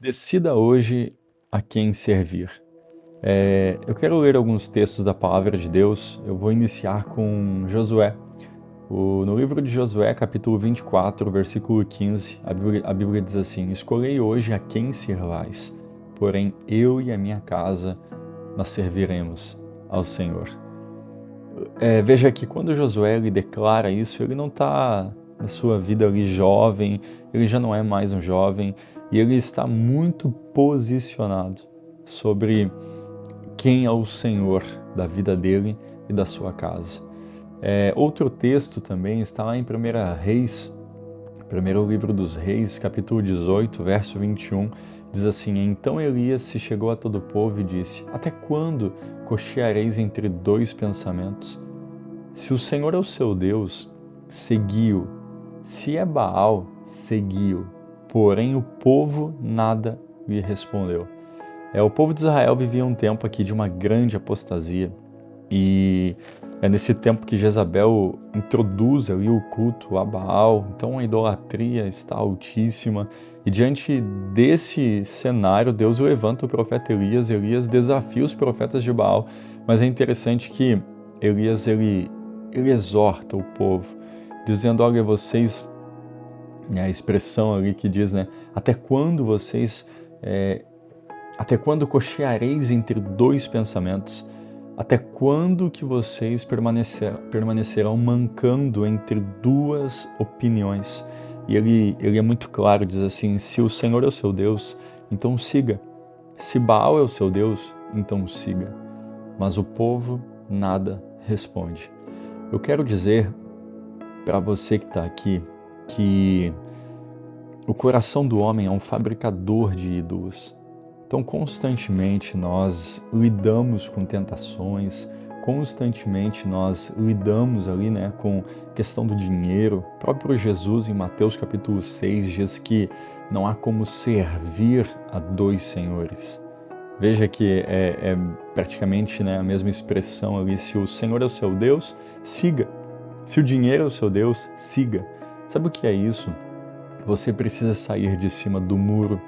Decida hoje a quem servir. Eu quero ler alguns textos da Palavra de Deus. Eu vou iniciar com Josué. No livro de Josué, capítulo 24, versículo 15, a Bíblia diz assim: Escolhei hoje a quem servais, porém eu e a minha casa nós serviremos ao Senhor. Veja que quando Josué ele declara isso, ele não está na sua vida ali jovem, ele já não é mais um jovem, e ele está muito posicionado sobre quem é o Senhor da vida dele e da sua casa. Outro texto também está lá em 1 Reis, primeiro livro dos Reis, capítulo 18, verso 21, diz assim: Então Elias se chegou a todo o povo e disse: Até quando cocheareis entre dois pensamentos? Se o Senhor é o seu Deus, segui-o. Se é Baal, segui-o. Porém o povo nada lhe respondeu. O povo de Israel vivia um tempo aqui de uma grande apostasia, e é nesse tempo que Jezabel introduz ali o culto a Baal. Então a idolatria está altíssima, e diante desse cenário Deus levanta o profeta Elias. Elias desafia os profetas de Baal, mas é interessante que Elias ele exorta o povo, dizendo: olha, vocês, a expressão ali que diz, até quando até quando cocheareis entre dois pensamentos? Até quando que vocês permanecerão mancando entre duas opiniões? E ele é muito claro, diz assim: se o Senhor é o seu Deus, então siga. Se Baal é o seu Deus, então siga. Mas o povo nada responde. Eu quero dizer para você que está aqui que o coração do homem é um fabricador de ídolos. Então, constantemente nós lidamos com tentações, constantemente nós lidamos ali, com a questão do dinheiro. O próprio Jesus, em Mateus capítulo 6, diz que não há como servir a dois senhores. Veja que é praticamente a mesma expressão ali: se o Senhor é o seu Deus, siga. Se o dinheiro é o seu Deus, siga. Sabe o que é isso? Você precisa sair de cima do muro.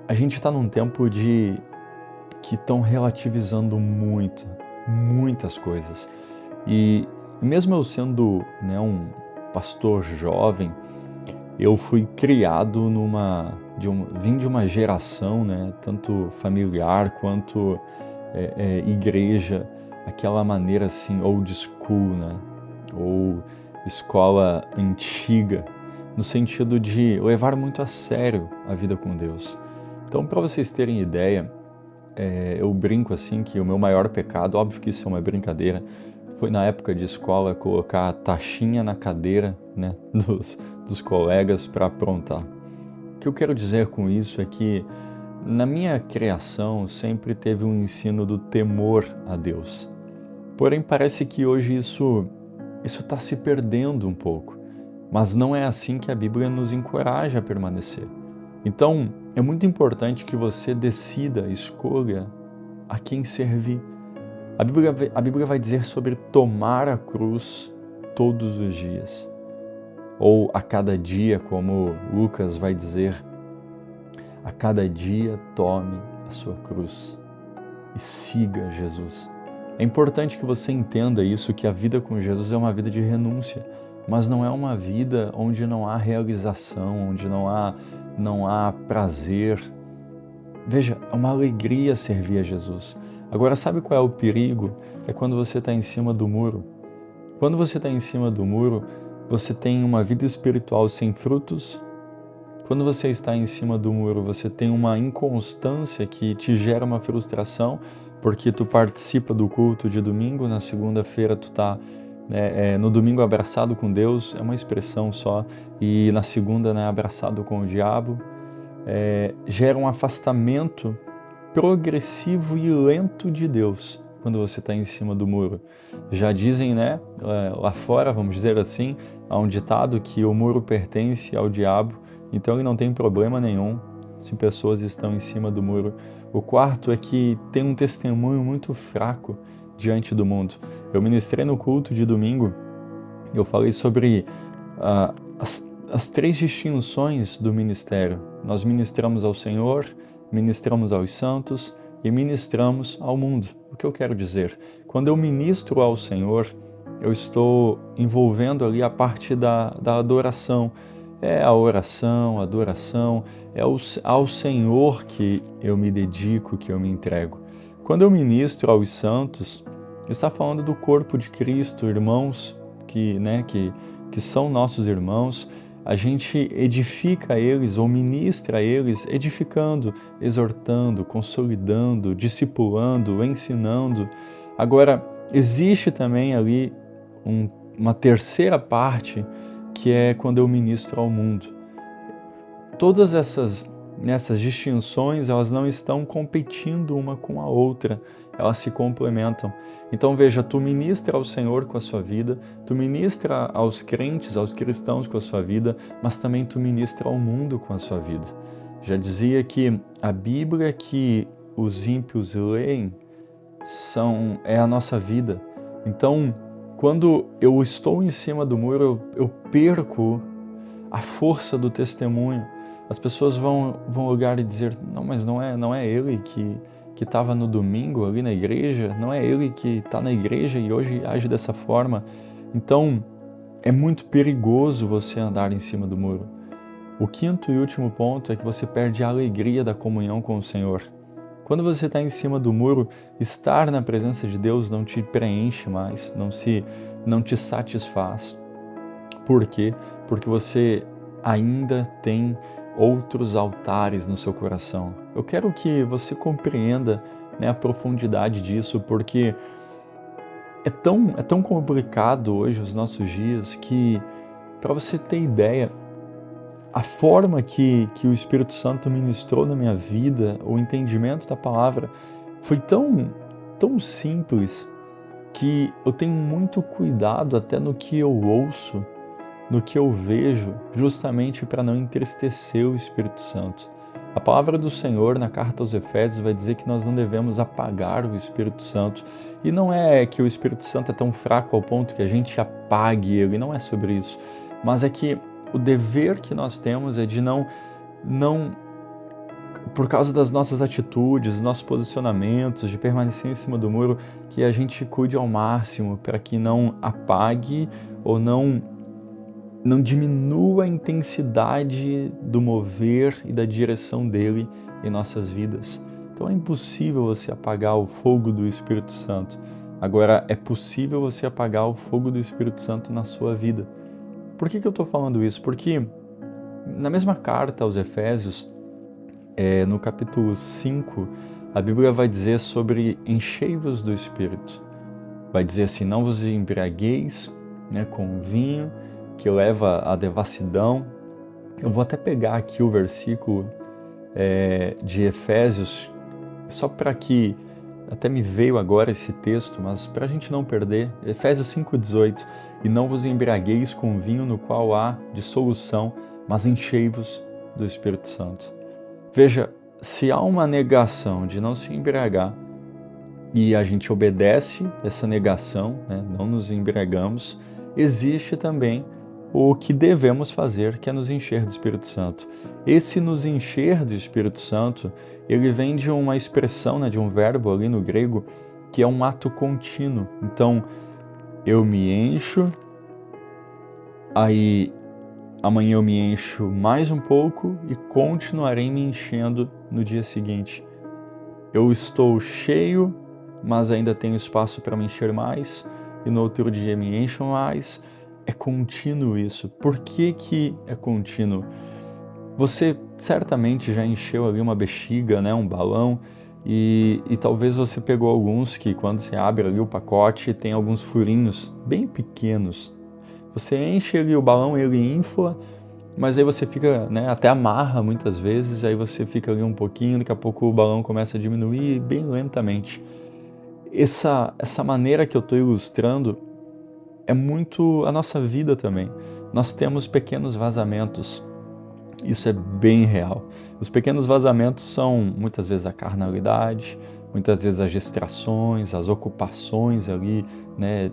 A gente está num tempo que estão relativizando muitas coisas. E mesmo eu sendo um pastor jovem, eu fui criado vim de uma geração, tanto familiar quanto igreja, aquela maneira assim, old school, ou escola antiga, no sentido de levar muito a sério a vida com Deus. Então, para vocês terem ideia, eu brinco assim que o meu maior pecado, óbvio que isso é uma brincadeira, foi na época de escola colocar a taxinha na cadeira dos colegas para aprontar. O que eu quero dizer com isso é que na minha criação sempre teve um ensino do temor a Deus. Porém, parece que hoje isso está se perdendo um pouco. Mas não é assim que a Bíblia nos encoraja a permanecer. Então, é muito importante que você decida, escolha a quem servir. A Bíblia vai dizer sobre tomar a cruz todos os dias. Ou a cada dia, como Lucas vai dizer: a cada dia tome a sua cruz e siga Jesus. É importante que você entenda isso, que a vida com Jesus é uma vida de renúncia, mas não é uma vida onde não há realização, onde não há prazer. Veja, é uma alegria servir a Jesus. Agora, sabe qual é o perigo? É quando você está em cima do muro. Quando você está em cima do muro, você tem uma vida espiritual sem frutos. Quando você está em cima do muro, você tem uma inconstância que te gera uma frustração, porque tu participa do culto de domingo, na segunda-feira tu está no domingo abraçado com Deus, é uma expressão só, e na segunda abraçado com o diabo. Gera um afastamento progressivo e lento de Deus quando você está em cima do muro. Já dizem, lá fora, vamos dizer assim, há um ditado que o muro pertence ao diabo, então ele não tem problema nenhum se pessoas estão em cima do muro. O quarto é que tem um testemunho muito fraco diante do mundo. Eu ministrei no culto de domingo, eu falei sobre as 3 distinções do ministério. Nós ministramos ao Senhor, ministramos aos santos e ministramos ao mundo. O que eu quero dizer? Quando eu ministro ao Senhor, eu estou envolvendo ali a parte da adoração. É a oração, a adoração, é ao Senhor que eu me dedico, que eu me entrego. Quando eu ministro aos santos, está falando do corpo de Cristo, irmãos que são nossos irmãos. A gente edifica eles ou ministra a eles, edificando, exortando, consolidando, discipulando, ensinando. Agora, existe também ali uma terceira parte, que é quando eu ministro ao mundo. Todas essas distinções, elas não estão competindo uma com a outra, elas se complementam. Então veja, tu ministra ao Senhor com a sua vida, tu ministra aos crentes, aos cristãos com a sua vida, mas também tu ministra ao mundo com a sua vida. Já dizia que a Bíblia que os ímpios leem é a nossa vida. Então, quando eu estou em cima do muro, eu perco a força do testemunho. As pessoas vão olhar e dizer, não, mas não é ele que estava no domingo ali na igreja, não é ele que está na igreja e hoje age dessa forma. Então, é muito perigoso você andar em cima do muro. O 5º e último ponto é que você perde a alegria da comunhão com o Senhor. Quando você está em cima do muro, estar na presença de Deus não te preenche mais, não te satisfaz. Por quê? Porque você ainda tem outros altares no seu coração. Eu quero que você compreenda, a profundidade disso, porque é tão complicado hoje os nossos dias que, para você ter ideia, a forma que o Espírito Santo ministrou na minha vida, o entendimento da palavra, foi tão simples que eu tenho muito cuidado até no que eu ouço, no que eu vejo, justamente para não entristecer o Espírito Santo. A palavra do Senhor na carta aos Efésios vai dizer que nós não devemos apagar o Espírito Santo. E não é que o Espírito Santo é tão fraco ao ponto que a gente apague ele, não é sobre isso. Mas é que o dever que nós temos é de não por causa das nossas atitudes, dos nossos posicionamentos, de permanecer em cima do muro, que a gente cuide ao máximo para que não apague ou não diminua a intensidade do mover e da direção dele em nossas vidas. Então é impossível você apagar o fogo do Espírito Santo. Agora, é possível você apagar o fogo do Espírito Santo na sua vida. Por que eu estou falando isso? Porque na mesma carta aos Efésios, no capítulo 5, a Bíblia vai dizer sobre enchei-vos do Espírito. Vai dizer assim, não vos embriagueis com vinho, que leva à devassidão. Eu vou até pegar aqui o versículo de Efésios, só para que, até me veio agora esse texto, mas para a gente não perder, Efésios 5,18, e não vos embriagueis com vinho no qual há dissolução, mas enchei-vos do Espírito Santo. Veja, se há uma negação de não se embriagar, e a gente obedece essa negação, não nos embriagamos, existe também o que devemos fazer, que é nos encher do Espírito Santo. Esse nos encher do Espírito Santo, ele vem de uma expressão, de um verbo ali no grego, que é um ato contínuo. Então, eu me encho, aí amanhã eu me encho mais um pouco e continuarei me enchendo no dia seguinte. Eu estou cheio, mas ainda tenho espaço para me encher mais, e no outro dia me encho mais. É contínuo isso. Por que é contínuo? Você certamente já encheu ali uma bexiga, um balão, e talvez você pegou alguns que quando você abre ali o pacote tem alguns furinhos bem pequenos. Você enche ali o balão, ele infla, mas aí você fica, até amarra muitas vezes, aí você fica ali um pouquinho, daqui a pouco o balão começa a diminuir bem lentamente. Essa maneira que eu estou ilustrando é muito a nossa vida também. Nós temos pequenos vazamentos. Isso é bem real. Os pequenos vazamentos são muitas vezes a carnalidade, muitas vezes as distrações, as ocupações ali,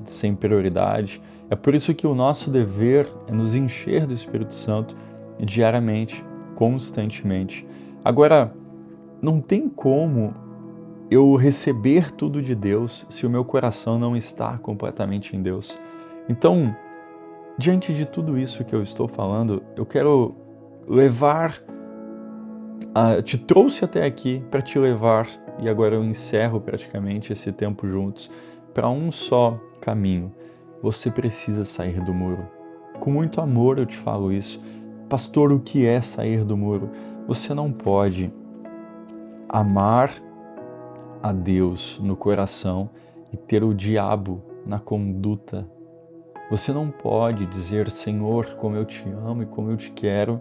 sem prioridade. É por isso que o nosso dever é nos encher do Espírito Santo diariamente, constantemente. Agora, não tem como eu receber tudo de Deus se o meu coração não está completamente em Deus. Então, diante de tudo isso que eu estou falando, eu quero te trouxe até aqui para te levar, e agora eu encerro praticamente esse tempo juntos, para um só caminho. Você precisa sair do muro. Com muito amor eu te falo isso. Pastor, o que é sair do muro? Você não pode amar a Deus no coração e ter o diabo na conduta. Você não pode dizer, Senhor, como eu te amo e como eu te quero,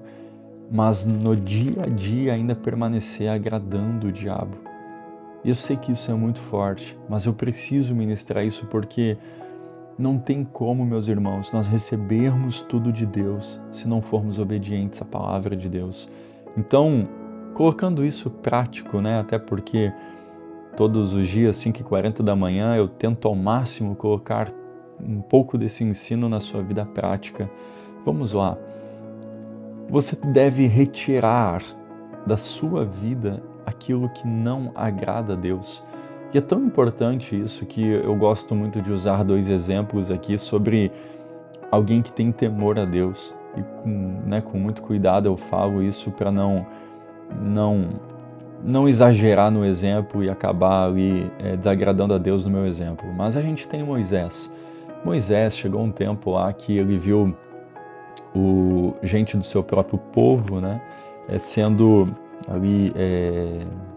mas no dia a dia ainda permanecer agradando o diabo. E eu sei que isso é muito forte, mas eu preciso ministrar isso porque não tem como, meus irmãos, nós recebermos tudo de Deus se não formos obedientes à palavra de Deus. Então, colocando isso prático, né? Até porque todos os dias, 5h40 da manhã, eu tento ao máximo colocar um pouco desse ensino na sua vida prática. Vamos lá. Você deve retirar da sua vida aquilo que não agrada a Deus. E é tão importante isso que eu gosto muito de usar 2 exemplos aqui sobre alguém que tem temor a Deus. E com muito cuidado eu falo isso para não exagerar no exemplo e acabar ali desagradando a Deus no meu exemplo. Mas a gente tem Moisés. Moisés chegou um tempo lá que ele viu gente do seu próprio povo, né, sendo ali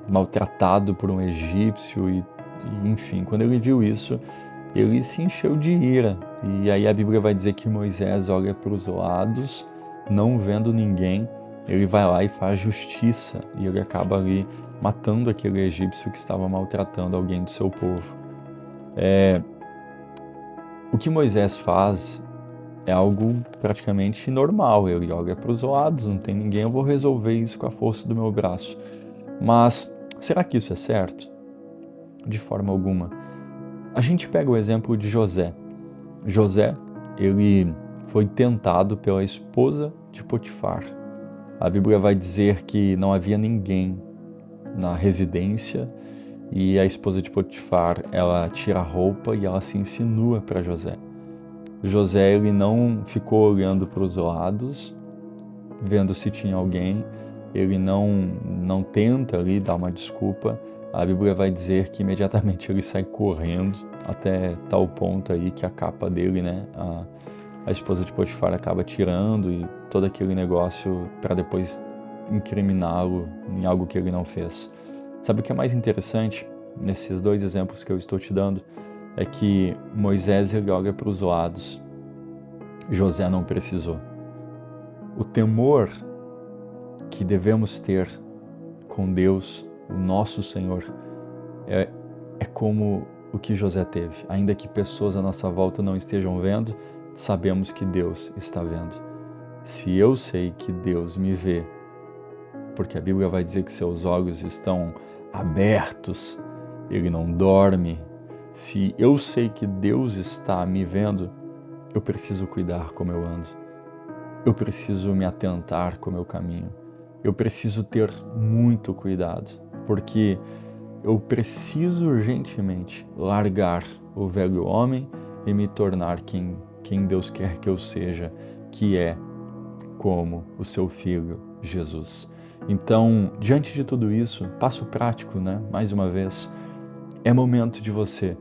maltratado por um egípcio e enfim, quando ele viu isso, ele se encheu de ira. E aí a Bíblia vai dizer que Moisés olha para os lados, não vendo ninguém, ele vai lá e faz justiça e ele acaba ali matando aquele egípcio que estava maltratando alguém do seu povo. O que Moisés faz é algo praticamente normal. Ele olha para os lados, não tem ninguém, eu vou resolver isso com a força do meu braço. Mas será que isso é certo? De forma alguma. A gente pega o exemplo de José. José, ele foi tentado pela esposa de Potifar. A Bíblia vai dizer que não havia ninguém na residência e a esposa de Potifar, ela tira a roupa e ela se insinua para José. José, ele não ficou olhando para os lados, vendo se tinha alguém, ele não tenta ali dar uma desculpa. A Bíblia vai dizer que imediatamente ele sai correndo até tal ponto aí que a capa dele, né, a esposa de Potifar acaba tirando e todo aquele negócio para depois incriminá-lo em algo que ele não fez. Sabe o que é mais interessante nesses 2 exemplos que eu estou te dando? É que Moisés ele olha para os lados, José não precisou. O temor que devemos ter com Deus, o nosso Senhor, é como o que José teve. Ainda que pessoas à nossa volta não estejam vendo, sabemos que Deus está vendo. Se eu sei que Deus me vê, porque a Bíblia vai dizer que seus olhos estão abertos, ele não dorme. Se eu sei que Deus está me vendo, eu preciso cuidar como eu ando. Eu preciso me atentar como eu caminho. Eu preciso ter muito cuidado, porque eu preciso urgentemente largar o velho homem e me tornar quem Deus quer que eu seja, que é como o seu Filho, Jesus. Então, diante de tudo isso, passo prático, né? Mais uma vez, é momento de você,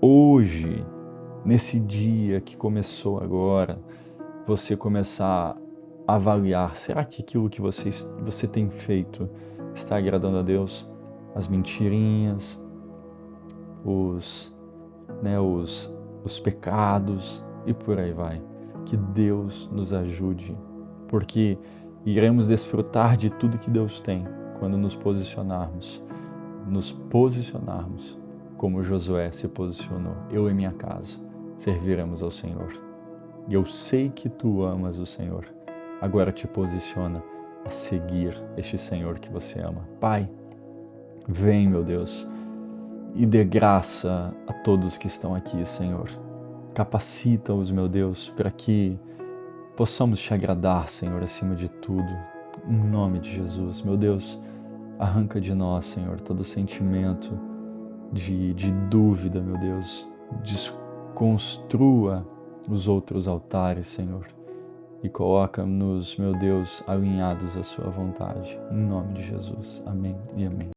hoje, nesse dia que começou agora, você começar a avaliar, será que aquilo que você tem feito está agradando a Deus? As mentirinhas, os pecados e por aí vai. Que Deus nos ajude, porque iremos desfrutar de tudo que Deus tem quando nos posicionarmos como Josué se posicionou. Eu e minha casa serviremos ao Senhor. E eu sei que tu amas o Senhor. Agora te posiciona a seguir este Senhor que você ama. Pai, vem, meu Deus, e dê graça a todos que estão aqui, Senhor. Capacita-os, meu Deus, para que possamos te agradar, Senhor, acima de tudo. Em nome de Jesus, meu Deus, arranca de nós, Senhor, todo sentimento de dúvida, meu Deus. Desconstrua os outros altares, Senhor, e coloca-nos, meu Deus, alinhados à sua vontade. Em nome de Jesus. Amém e amém.